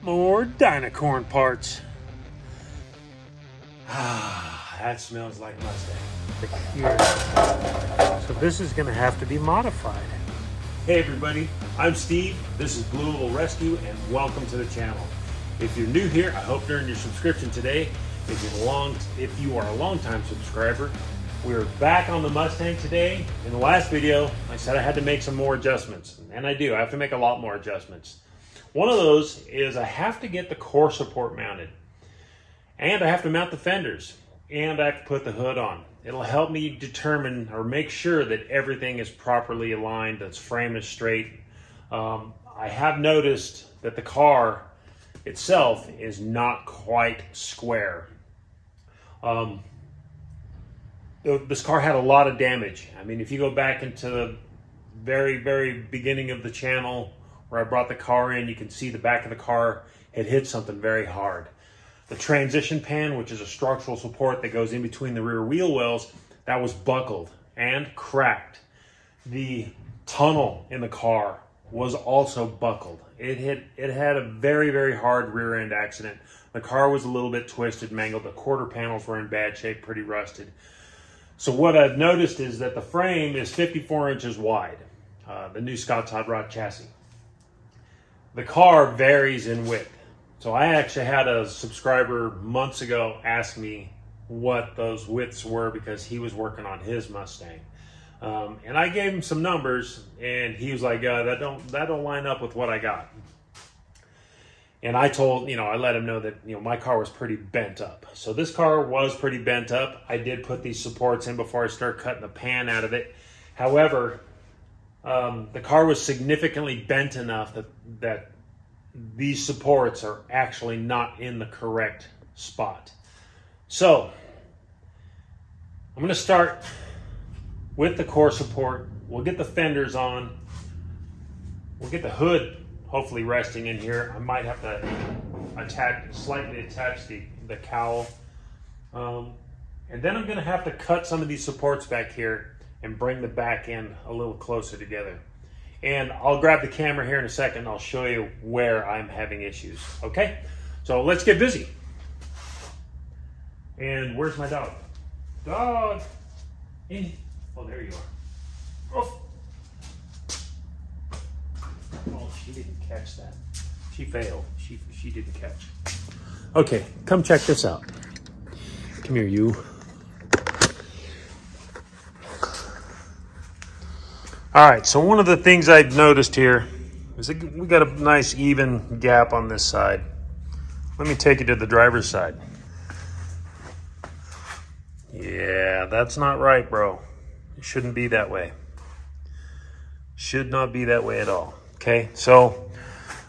More Dynacorn parts. Ah, that smells like Mustang. Here. So this is gonna have to be modified. Hey everybody, I'm Steve. This is Blue Little Rescue and welcome to the channel. If you're new here, I hope during your subscription today. If you are a long-time subscriber, we're back on the Mustang today. In the last video, I said I had to make some more adjustments, and I do. I have to make a lot more adjustments. One of those is I have to get the core support mounted, and I have to mount the fenders, and I have to put the hood on. It'll help me determine or make sure that everything is properly aligned, that frame is straight. I have noticed that the car itself is not quite square. This car had a lot of damage. I mean, if you go back into the very beginning of the channel where I brought the car in, you can see the back of the car had hit something very hard. The transition pan, which is a structural support that goes in between the rear wheel wells, that was buckled and cracked. The tunnel in the car was also buckled. It had a very hard rear end accident. The car was a little bit twisted, mangled. The quarter panels were in bad shape, pretty rusted. So what I've noticed is that the frame is 54 inches wide, the new Scott's Hot Rod chassis. The car varies in width. So I actually had a subscriber months ago ask me what those widths were because he was working on his Mustang. And I gave him some numbers and he was like, that don't line up with what I got. And I told, I let him know that, my car was pretty bent up. So this car was pretty bent up. I did put these supports in before I started cutting the pan out of it. However, the car was significantly bent enough that these supports are actually not in the correct spot. So I'm going to start with the core support. We'll get the fenders on. We'll get the hood hopefully resting in here. I might have to slightly attach the cowl. And then I'm going to have to cut some of these supports back here and bring the back end a little closer together. And I'll grab the camera here in a second. I'll show you where I'm having issues. Okay, so let's get busy. And where's my dog? Dog! Oh, there you are. Oh, she didn't catch that. She failed. She didn't catch. Okay, come check this out. Come here, you. All right, so one of the things I've noticed here is that we got a nice even gap on this side. Let me take you to the driver's side. Yeah, that's not right, bro. It shouldn't be that way. Should not be that way at all. Okay, so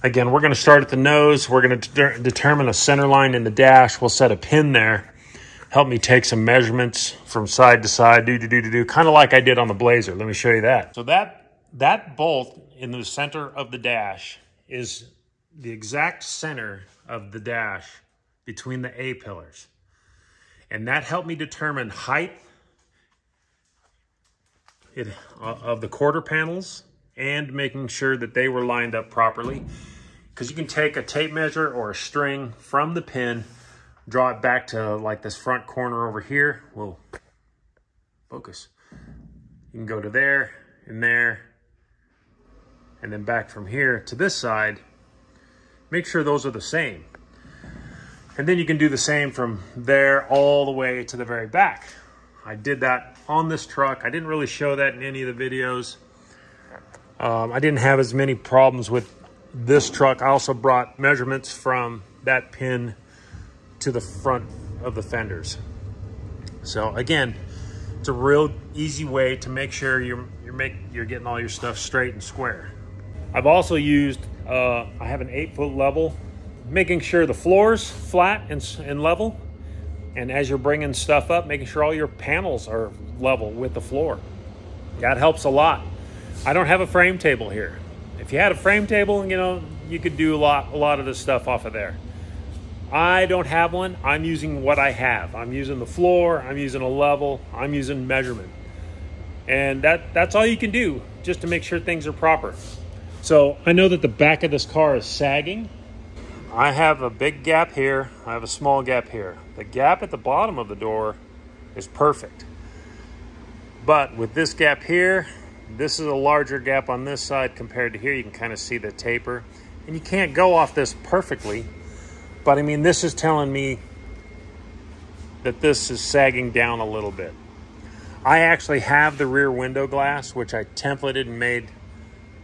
again, we're going to start at the nose. We're going to determine a center line in the dash. We'll set a pin there. Help me take some measurements from side to side, kind of like I did on the Blazer. Let me show you that. So that bolt in the center of the dash is the exact center of the dash between the A pillars. And that helped me determine height of the quarter panels and making sure that they were lined up properly. Because you can take a tape measure or a string from the pin, draw it back to like this front corner over here. Whoa, focus. You can go to there, and then back from here to this side. Make sure those are the same. And then you can do the same from there all the way to the very back. I did that on this truck. I didn't really show that in any of the videos. I didn't have as many problems with this truck. I also brought measurements from that pin to the front of the fenders. So again, it's a real easy way to make sure you're getting all your stuff straight and square. I've also used, I have an 8-foot level, making sure the floor's flat and level. And as you're bringing stuff up, making sure all your panels are level with the floor. That helps a lot. I don't have a frame table here. If you had a frame table, you could do a lot of this stuff off of there. I don't have one. I'm using what I have. I'm using the floor, I'm using a level, I'm using measurement. And that's all you can do just to make sure things are proper. So I know that the back of this car is sagging. I have a big gap here. I have a small gap here. The gap at the bottom of the door is perfect. But with this gap here, this is a larger gap on this side compared to here. You can kind of see the taper. And you can't go off this perfectly. But I mean, this is telling me that this is sagging down a little bit. I actually have the rear window glass, which I templated and made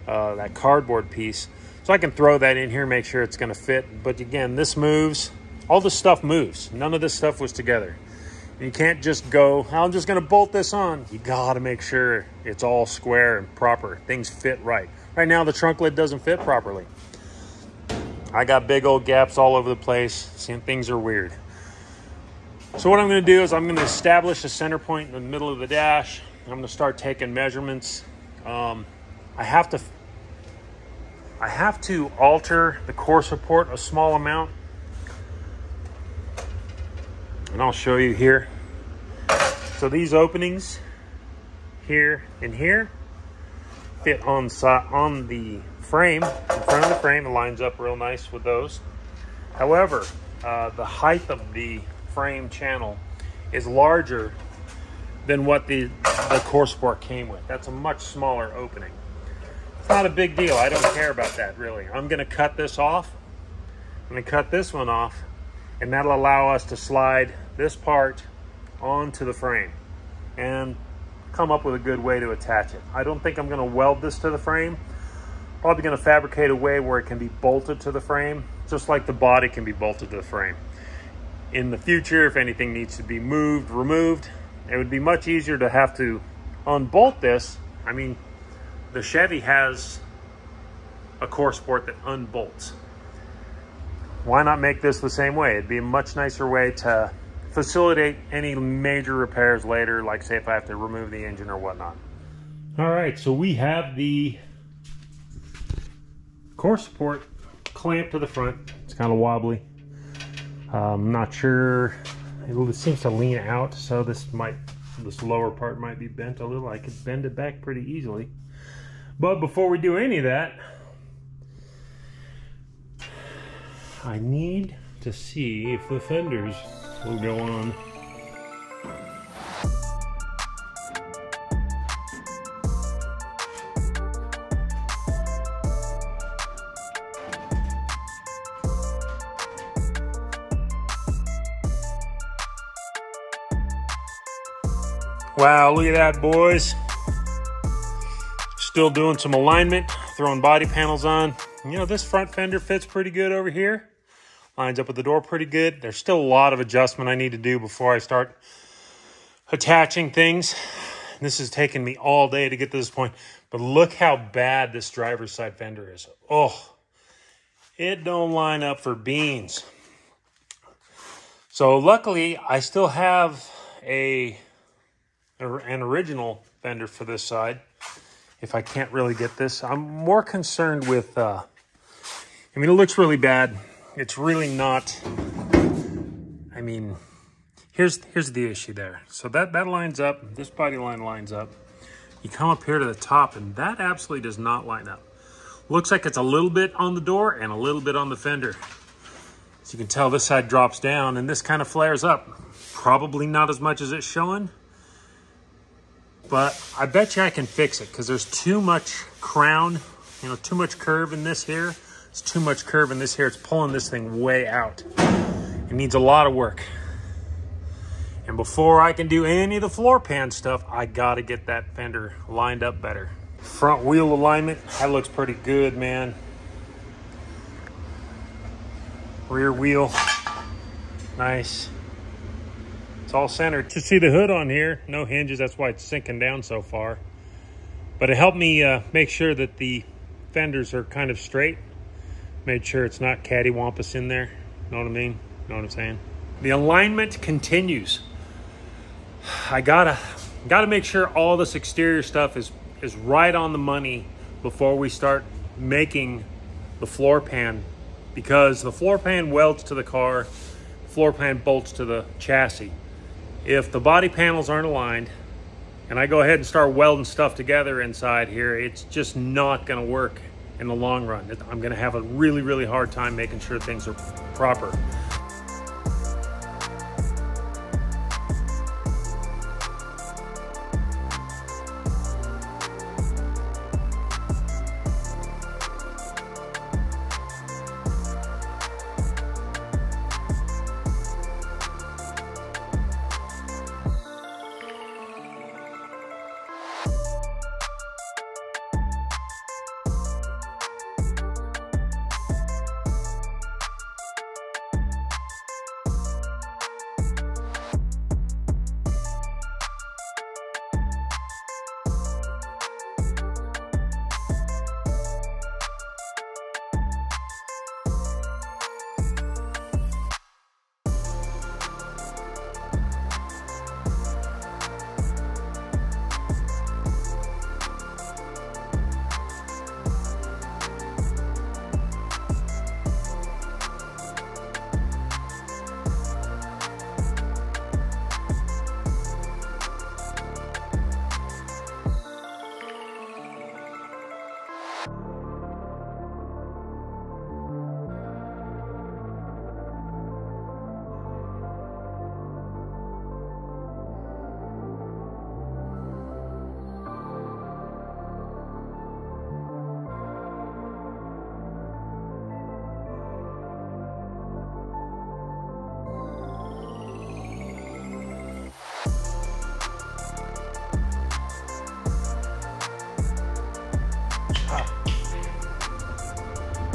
that cardboard piece. So I can throw that in here, make sure it's gonna fit. But again, this moves, all this stuff moves. None of this stuff was together. And you can't just go, I'm just gonna bolt this on. You gotta make sure it's all square and proper. Things fit right. Right now, the trunk lid doesn't fit properly. I got big old gaps all over the place. Seeing things are weird. So what I'm gonna do is I'm gonna establish a center point in the middle of the dash. I'm gonna start taking measurements. I have to alter the core support a small amount. And I'll show you here. So these openings here and here fit on the frame, in front of the frame. It lines up real nice with those. However, the height of the frame channel is larger than what the core support came with. That's a much smaller opening. It's not a big deal. I don't care about that really. I'm gonna cut this off. I'm gonna cut this one off, and that'll allow us to slide this part onto the frame and come up with a good way to attach it. I don't think I'm gonna weld this to the frame. Probably gonna fabricate a way where it can be bolted to the frame, just like the body can be bolted to the frame. In the future, if anything needs to be moved, removed, it would be much easier to have to unbolt this. I mean, the Chevy has a core support that unbolts. Why not make this the same way? It'd be a much nicer way to facilitate any major repairs later, like say if I have to remove the engine or whatnot. All right, so we have the core support clamped to the front. It's kind of wobbly. I'm not sure, it seems to lean out, so this lower part might be bent a little. I could bend it back pretty easily. But before we do any of that, I need to see if the fenders will go on. Wow, look at that, boys. Still doing some alignment, throwing body panels on. You know, this front fender fits pretty good over here. Lines up with the door pretty good. There's still a lot of adjustment I need to do before I start attaching things. This has taken me all day to get to this point. But look how bad this driver's side fender is. Oh, it don't line up for beans. So luckily, I still have an original fender for this side. If I can't really get this, I'm more concerned with, I mean, it looks really bad. It's really not, I mean, here's the issue there. So that lines up, this body line lines up. You come up here to the top and that absolutely does not line up. Looks like it's a little bit on the door and a little bit on the fender. So you can tell this side drops down and this kind of flares up. Probably not as much as it's showing. But I bet you I can fix it because there's too much crown, you know, too much curve in this here. It's too much curve in this here. It's pulling this thing way out. It needs a lot of work. And before I can do any of the floor pan stuff, I gotta get that fender lined up better. Front wheel alignment, that looks pretty good, man. Rear wheel, nice. It's all centered. You see the hood on here, no hinges, that's why it's sinking down so far. But it helped me make sure that the fenders are kind of straight. Made sure it's not cattywampus in there. Know what I mean? Know what I'm saying? The alignment continues. I gotta make sure all this exterior stuff is right on the money before we start making the floor pan, because the floor pan welds to the car, the floor pan bolts to the chassis. If the body panels aren't aligned and I go ahead and start welding stuff together inside here, it's just not gonna work. in the long run. I'm gonna have a really, really hard time making sure things are proper.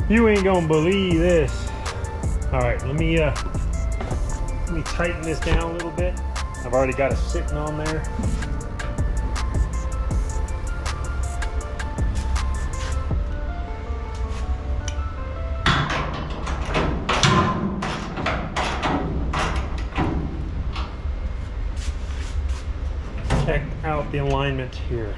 You ain't gonna believe this. All right, let me tighten this down a little bit. I've already got it sitting on there. Check out the alignment here.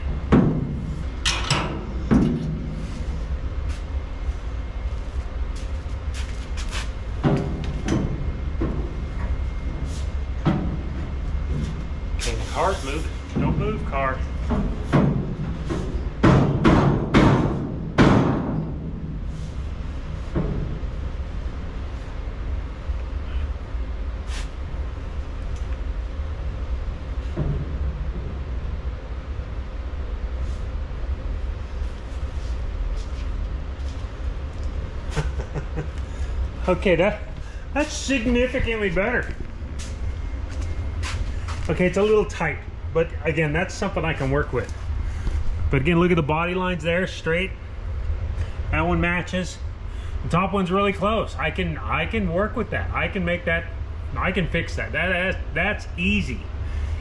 Car's moving. Don't move, car. Okay, that's significantly better. Okay, it's a little tight, but again, that's something I can work with. But again, look at the body lines there, straight. That one matches. The top one's really close. I can work with that. I can make that. I can fix that. That's easy,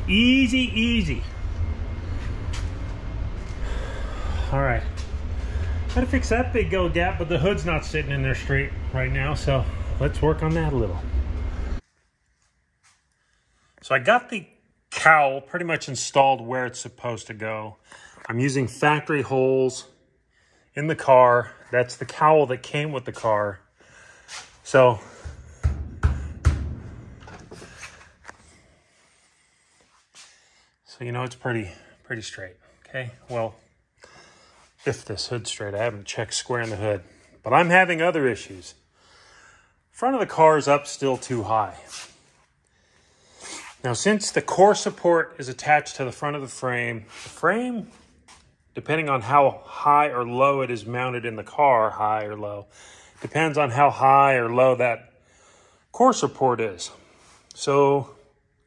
easy. All right, gotta fix that big old gap, but the hood's not sitting in there straight right now, so let's work on that a little. So I got the cowl pretty much installed where it's supposed to go. I'm using factory holes in the car. That's the cowl that came with the car. So you know it's pretty straight. Okay, well, if this hood's straight, I haven't checked squaring the hood, but I'm having other issues. Front of the car is up still too high. Now, since the core support is attached to the front of the frame, depending on how high or low it is mounted in the car, high or low, depends on how high or low that core support is. So,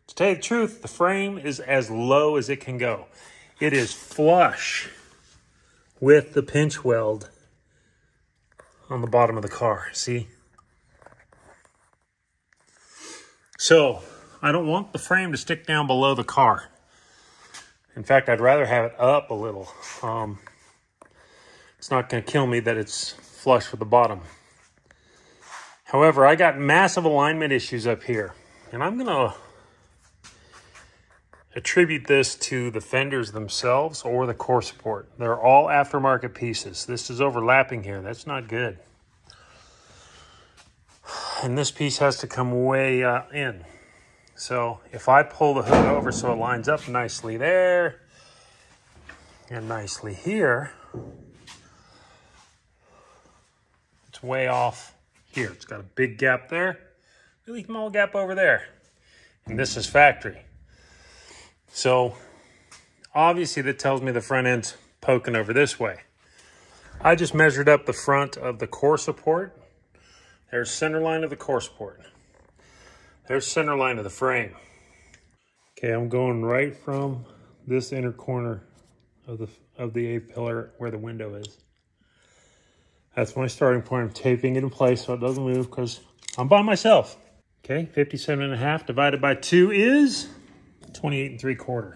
to tell you the truth, the frame is as low as it can go. It is flush with the pinch weld on the bottom of the car, see? So, I don't want the frame to stick down below the car. In fact, I'd rather have it up a little. It's not going to kill me that it's flush with the bottom. However, I got massive alignment issues up here. And I'm going to attribute this to the fenders themselves or the core support. They're all aftermarket pieces. This is overlapping here. That's not good. And this piece has to come way in. So if I pull the hood over so it lines up nicely there and nicely here, It's way off here. It's got a big gap there, really small gap over there. And this is factory. So obviously that tells me the front end's poking over this way. I just measured up the front of the core support. There's center line of the core support. There's center line of the frame. Okay, I'm going right from this inner corner of the A-pillar where the window is. That's my starting point. I'm taping it in place so it doesn't move because I'm by myself. Okay, 57.5 divided by 2 is 28 3/4.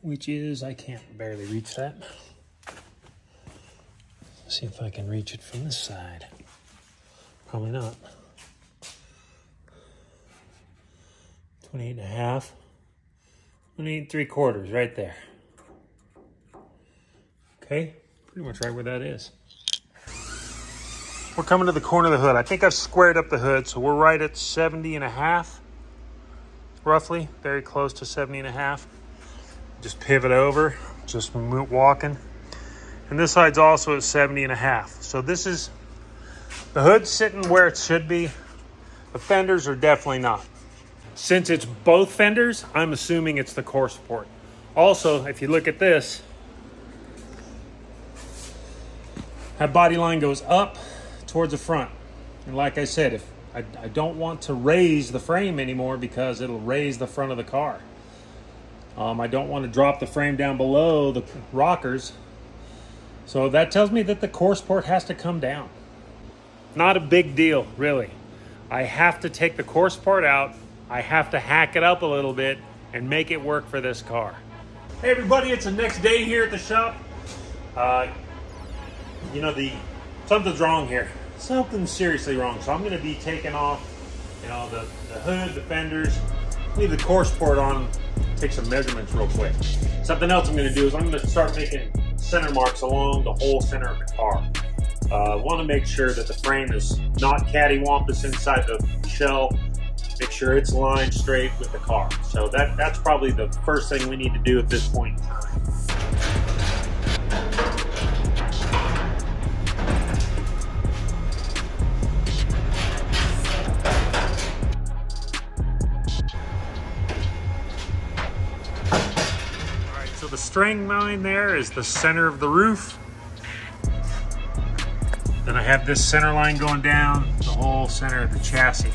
Which is, I can't barely reach that. Let's see if I can reach it from this side. Probably not. 28.5. 28 3/4 right there. Okay, pretty much right where that is. We're coming to the corner of the hood. I think I've squared up the hood, so we're right at 70.5, roughly, very close to 70.5. Just pivot over, just walking. And this side's also at 70.5. So this is, the hood's sitting where it should be. The fenders are definitely not. Since it's both fenders, I'm assuming it's the core support. Also, if you look at this, that body line goes up towards the front. And like I said, if I don't want to raise the frame anymore because it'll raise the front of the car. I don't want to drop the frame down below the rockers. So that tells me that the core support has to come down. Not a big deal, really. I have to take the core support out. I have to hack it up a little bit and make it work for this car. Hey everybody, it's the next day here at the shop. You know, something's wrong here. Something's seriously wrong. So I'm gonna be taking off, you know, the hood, the fenders, leave the core support on, take some measurements real quick. Something else I'm gonna do is I'm gonna start making center marks along the whole center of the car. I wanna make sure that the frame is not cattywampus inside the shell. Make sure it's lined straight with the car. So that's probably the first thing we need to do at this point in time. So the string line there is the center of the roof. Then I have this center line going down the whole center of the chassis.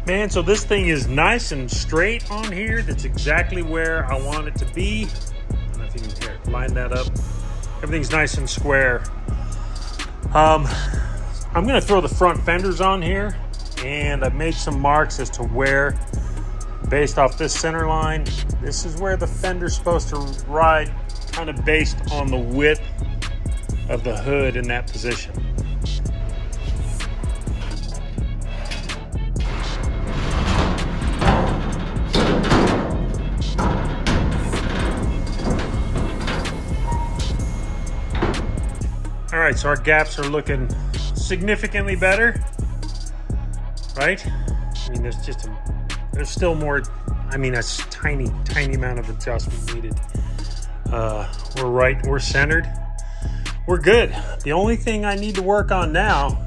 Man, so this thing is nice and straight on here. That's exactly where I want it to be. I don't know if you can hear it. Line that up. Everything's nice and square. I'm gonna throw the front fenders on here, and I've made some marks as to where, based off this center line, this is where the fender's supposed to ride, kind of based on the width of the hood in that position. All right, so our gaps are looking significantly better, right? I mean, there's still more, I mean, a tiny amount of adjustment needed. We're centered. We're good. The only thing I need to work on now,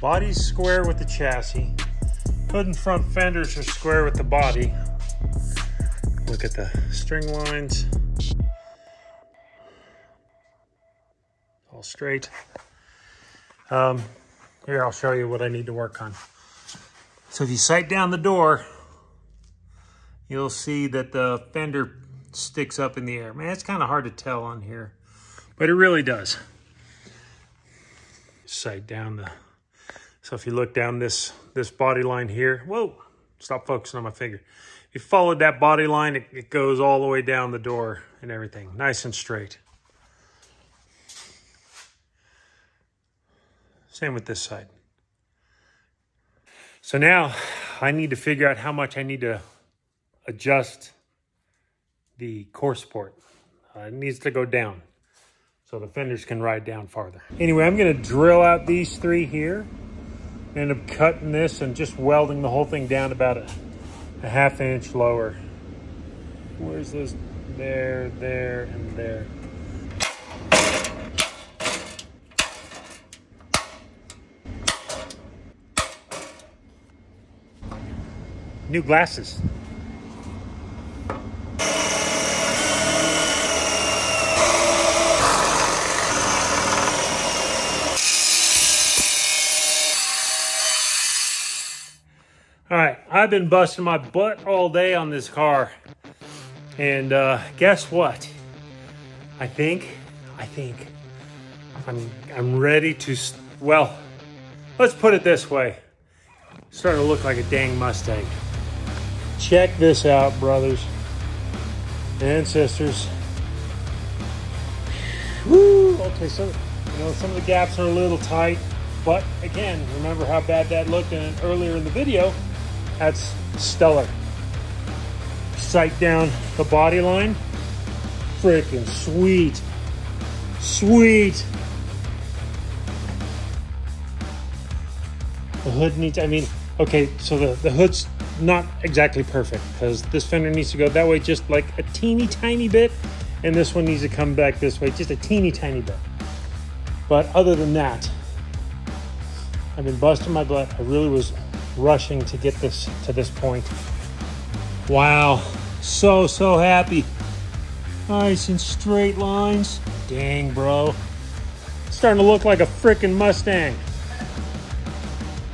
body's square with the chassis. Hood and front fenders are square with the body. Look at the string lines. All straight. Here, I'll show you what I need to work on. So if you sight down the door, you'll see that the fender sticks up in the air. Man, it's kind of hard to tell on here, but it really does. Sight down so if you look down this body line here, whoa, stop focusing on my finger. If you followed that body line, it goes all the way down the door and everything, nice and straight. Same with this side. So now I need to figure out how much I need to adjust the core support. It needs to go down so the fenders can ride down farther. Anyway, I'm gonna drill out these three here, end up cutting this and just welding the whole thing down about a 1/2 inch lower. Where's this? There, and there. new glasses. All right, I've been busting my butt all day on this car. And guess what? I think I'm ready to, well, let's put it this way. It's starting to look like a dang Mustang. Check this out, brothers and sisters. Woo! Okay, so, you know, some of the gaps are a little tight, but again, remember how bad that looked earlier in the video? That's stellar. Sight down the body line. Freaking sweet. Sweet. The hood needs, I mean, okay, so the hood's not exactly perfect because this fender needs to go that way just like a teeny tiny bit, and this one needs to come back this way just a teeny tiny bit. But other than that, I've been busting my butt. I really was rushing to get this to this point. Wow, so happy. Nice and straight lines. Dang, bro. It's starting to look like a freaking Mustang.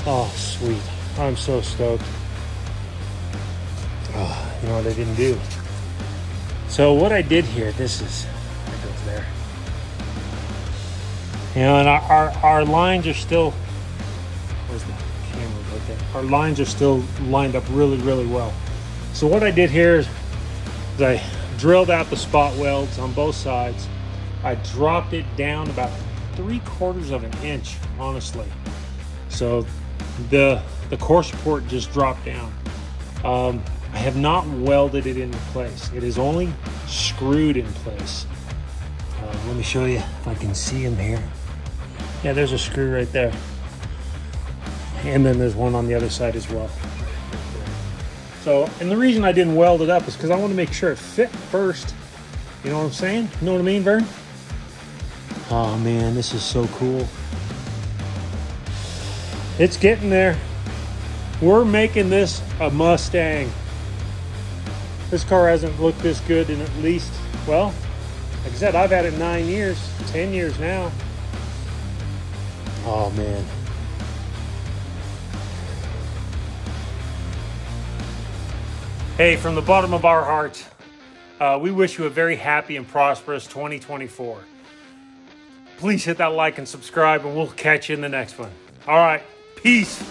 Oh, sweet. I'm so stoked. Oh, you know what I didn't do? So what I did here, this is, that goes there. You know, and our lines are still, where's the camera right there? Our lines are still lined up really well. So what I did here is I drilled out the spot welds on both sides. I dropped it down about 3/4 of an inch, honestly. So the core support just dropped down. I have not welded it into place. It is only screwed in place. Let me show you if I can see them here. Yeah, there's a screw right there. And then there's one on the other side as well. So, and the reason I didn't weld it up is because I want to make sure it fit first. You know what I'm saying? You know what I mean, Vern? Oh man, this is so cool. It's getting there. We're making this a Mustang. This car hasn't looked this good in at least, well, like I said, I've had it 9 years, 10 years now. Oh man. Hey, from the bottom of our hearts, we wish you a very happy and prosperous 2024. Please hit that like and subscribe, and we'll catch you in the next one. All right, peace.